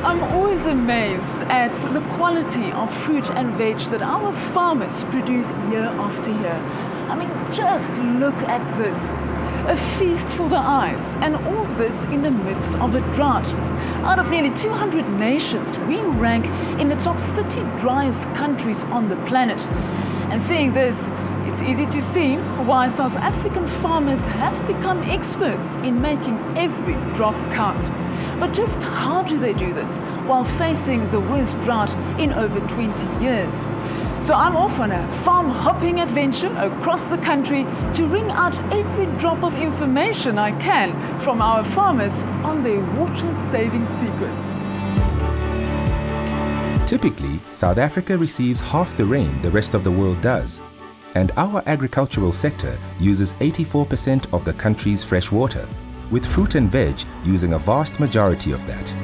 I'm always amazed at the quality of fruit and veg that our farmers produce year after year. I mean, just look at this. A feast for the eyes, and all this in the midst of a drought. Out of nearly 200 nations, we rank in the top 30 driest countries on the planet. And seeing this, it's easy to see why South African farmers have become experts in making every drop count. But just how do they do this while facing the worst drought in over 20 years? So I'm off on a farm hopping adventure across the country to wring out every drop of information I can from our farmers on their water-saving secrets. Typically, South Africa receives half the rain the rest of the world does, and our agricultural sector uses 84% of the country's fresh water, with fruit and veg using a vast majority of that.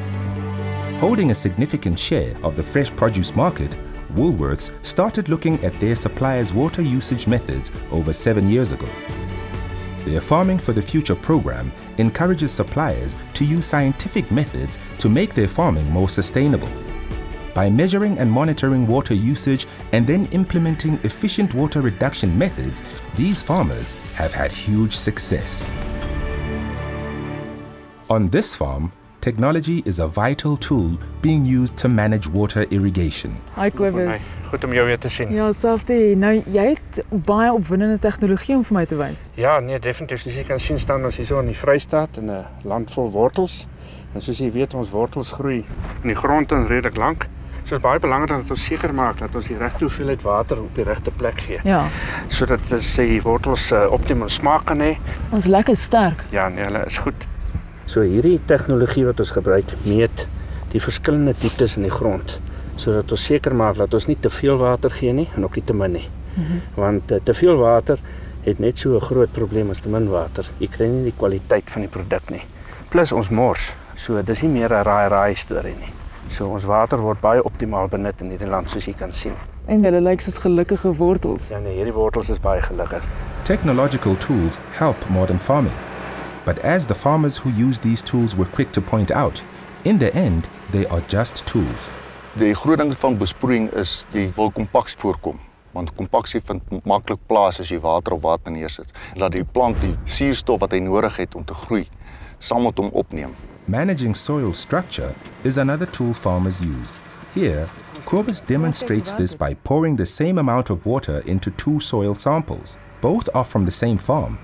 Holding a significant share of the fresh produce market, Woolworths started looking at their suppliers' water usage methods over 7 years ago. Their Farming for the Future program encourages suppliers to use scientific methods to make their farming more sustainable. By measuring and monitoring water usage and then implementing efficient water reduction methods, these farmers have had huge success. On this farm, technology is a vital tool being used to manage water irrigation. Hi Kobus. Goed om jou weer te sien. Ja, selfde. Nou, jy het baie opwindende tegnologie om vir my te wys. Ja, nee, definitief. Soos jy kan sien staan ons hier so in die Vrystaat in 'n land vol wortels. En soos jy weet, ons wortels groei in die grond en redelik lank. So is baie belangrik dat ons seker maak dat ons die regte hoeveelheid water op die regte plek gee. Ja. Sodat die wortels optimum smaak kan hê. Ons lekker sterk. Ja, nee, hulle is goed. So hierdie tegnologie wat ons gebruik, meet die verskillende dieptes in die grond, sodat ons seker maak dat ons nie te veel water gee nie en ook nie te min nie. Want te veel water het net so 'n groot probleem as te min water. Jy kry nie die kwaliteit van die produk nie. Plus ons mors. So dis nie meer 'n raai storie nie. So ons water word baie optimaal benut in hierdie land soos jy kan sien. En hulle lyk soos gelukkige wortels. Ja nee, hierdie wortels is baie gelukkig. Technological tools help modern farming. But as the farmers who use these tools were quick to point out, in the end, they are just tools. Die groot ding van besproeiing is jy wil kompaks voorkom, want kompaksie vind maklik plaas as jy water op water neersit. Laat die plant die suurstof wat hy nodig het om te groei, saam met hom opneem. Managing soil structure is another tool farmers use. Here, Kobus demonstrates this by pouring the same amount of water into 2 soil samples. Both are from the same farm,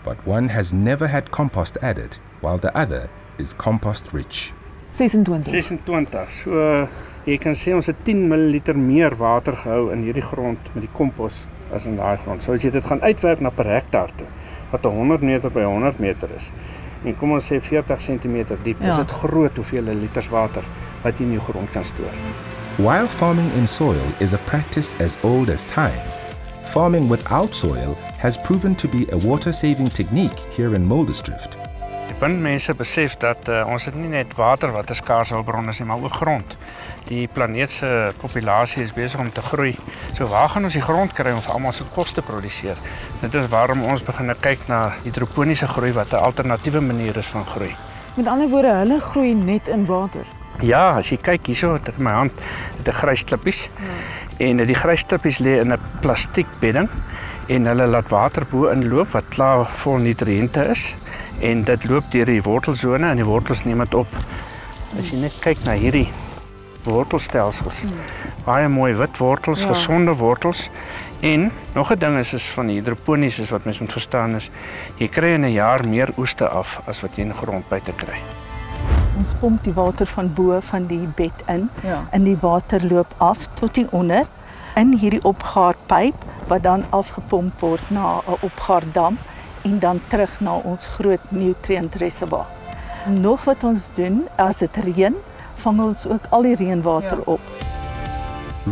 but one has never had compost added, while the other is compost rich. 26. 26. So jy kan sê ons het 10 ml meer water gehou in hierdie grond met die kompos as in daai grond. So as jy dit gaan uitwerk na per hektaar toe, wat 100 meter by 100 meter is, en kom ons sê 40 cm diep, is dit groot hoeveel liters water wat jy in jou grond kan stoor. While farming in soil is a practice as old as time, farming without soil has proven to be a water-saving technique here in Muldersdrift. Die punt mense besef dat ons het nie net water wat 'n skaars hulpbron is nie, maar ook grond. Die planeet se populasie is besig om te groei. So waar gaan ons die grond kry om vir almal se kos te produseer? Dit is waarom ons begin kyk na hidroponiese groei wat 'n alternatiewe manier is van groei. Met ander woorde, hulle groei net in water. Ja, as jy kyk hierso in my hand, het 'n grys klippies. En die grys klippies lê in 'n plastiek bedding en hulle laat water bo inloop wat klaar vol nutriënte is en dit loop deur die wortelsone en die wortels neem dit op. As jy net kyk na hierdie wortelstelsels, baie mooi wit wortels, gesonde wortels. En nog 'n ding is van hidroponies is wat mens moet verstaan is, jy kry in 'n jaar meer oeste af as wat jy in grond buite kry. Ons pomp die water van bo van die bed in en die water loop af tot die onder in hierdie opgaarpyp wat dan afgepomp word na 'n opgaardam en dan terug na ons groot nutriëntreservoir. Nog wat ons doen, as dit reën, vang ons ook al die reënwater op.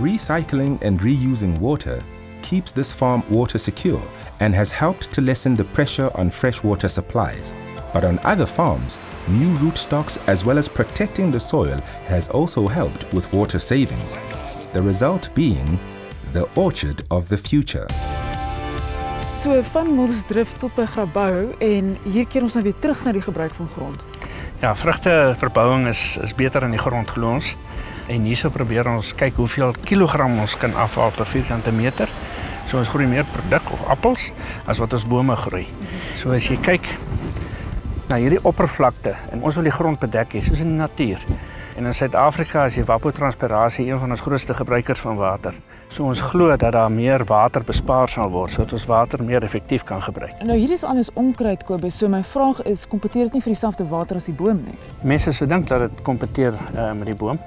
Recycling and reusing water keeps this farm water secure and has helped to lessen the pressure on freshwater supplies. But on other farms, new rootstocks as well as protecting the soil has also helped with water savings. The result being the orchard of the future. So van Muldersdrift tot by Grabouw en hier keer ons nou weer terug na die gebruik van grond. Ja, vrugteverbouwing is beter in die grond glo ons. En hierso probeer ons kyk hoeveel kilogram ons kan afhaal per vierkante meter. So ons groei meer produk of appels as wat ons bome groei. So as jy kyk na hierdie oppervlakte en ons wil die grond bedek hê soos in die natuur. En in Suid-Afrika is evapotranspirasie een van ons grootste gebruikers van water. So ons glo dat daar meer water bespaar sal word sodat ons water meer effektief kan gebruik. Nou hier is alles onkruid, Kobus. So my vraag is, kompeteer dit nie vir dieselfde water as die boom nie? Mense sou dink dat dit kompeteer met die boom.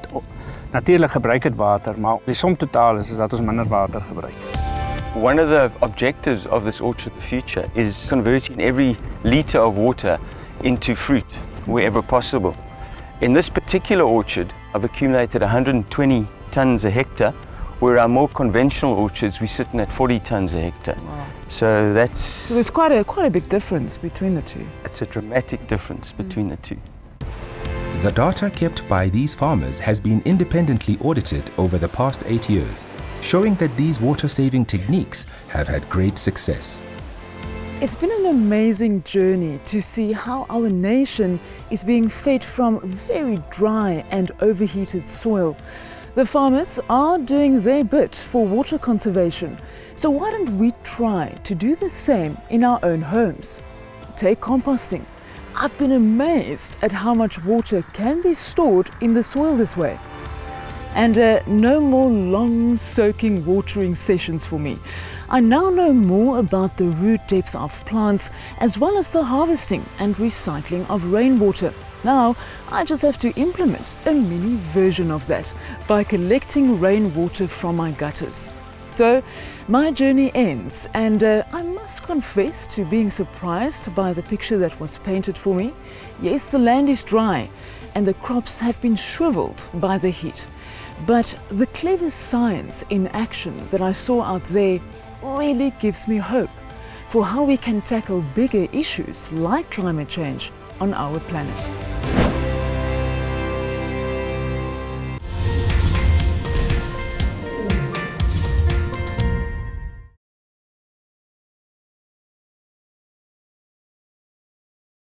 Natuurlik gebruik dit water, maar die som totaal is dat ons minder water gebruik. One of the objectives of this Orchard of the Future is converting every litre of water into fruit wherever possible. In this particular orchard, I've accumulated 120 tonnes a hectare, where our more conventional orchards, we're sitting at 40 tonnes a hectare. Wow. So there's quite a big difference between the two. It's a dramatic difference between the two. The data kept by these farmers has been independently audited over the past 8 years, showing that these water-saving techniques have had great success. It's been an amazing journey to see how our nation is being fed from very dry and overheated soil. The farmers are doing their bit for water conservation, so why don't we try to do the same in our own homes? Take composting. I've been amazed at how much water can be stored in the soil this way. And no more long soaking watering sessions for me. I now know more about the root depth of plants as well as the harvesting and recycling of rainwater. Now I just have to implement a mini version of that by collecting rainwater from my gutters. So my journey ends, and I must confess to being surprised by the picture that was painted for me. Yes, the land is dry and the crops have been shriveled by the heat. But the clever science in action that I saw out there really gives me hope for how we can tackle bigger issues like climate change on our planet.